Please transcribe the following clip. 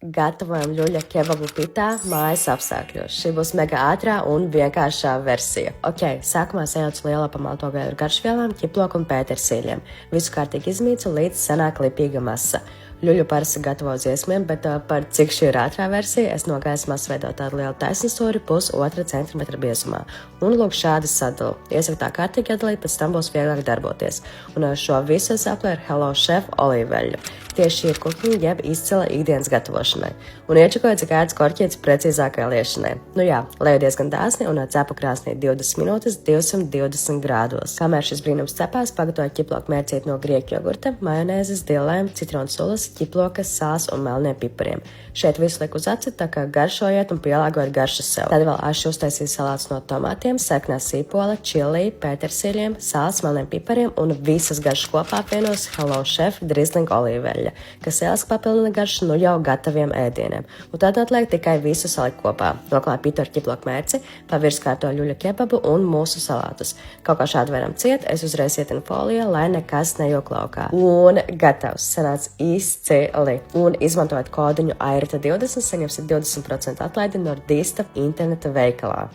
Gatavojam ļuļa kebabu pitā mājas apstākļos. Šī būs mega ātrā un vienkāršā versija. Ok, sākumā sajaucu lielā pamalto gaļu ar garšvielām, ķiploku un pētersīļiem. Visu kārtīgi izmīcu, līdz sanāk lipīga masa. Ļuļu parasti gatavo uz iesmiem, bet par cik šī ir ātrā versija, es no gaisa masas veidoju tādu lielu taisnstūri 1,5 centimetra biezumā. Un lūk šādi sadalu. Iesaku tā kārtīgi iedalīt, pēc tam būs vieglāk darboties. Un šo visu es aplēju ar Hello Chef olīveļu. Tieši šī ir kukiņa jeb izcila ikdienas gatavošanai. Un iečakoju, cik ērts korķietis precīzākai liešanai. Nu jā, leju diezgan dāsni un cepu krāsnī 20 minūtes 220 grādos. Kamēr šis brīnums cepās, pagatavoju ķiploku mērcīt no grieķu jogurta, majonēzes, dillēm, citronu sulas, ķiplokas, sāls un melniem pipariem. Šeit visu liku uz aci, tā kā garšojiet un pielāgojiet garšas sev. Tad vēl aši uztaisīju salātus no tomātiem, seknā sīpola, čili, pētersīļiem, sāls, melniem pipariem un visas garšas kopā apvienos Hello Chef drizzling olīveļa, kas ieliski papildina garšu nu jau gataviem ēdieniem. Un tad atliek tikai visu salikt kopā. Noklāju pitoru ķiploku mērci, pavirs kārto ļuļa kebabu un mūsu salātus. Kaut kā šādi varam ciet, es uzreiz ietinu folijā, lai nekas nejūk laukā. Un gatavs, sanāca izcili. Un izmantojot kodiņu AIRTA20, saņemsiet 20% atlaidi no Dīsta interneta veikalā.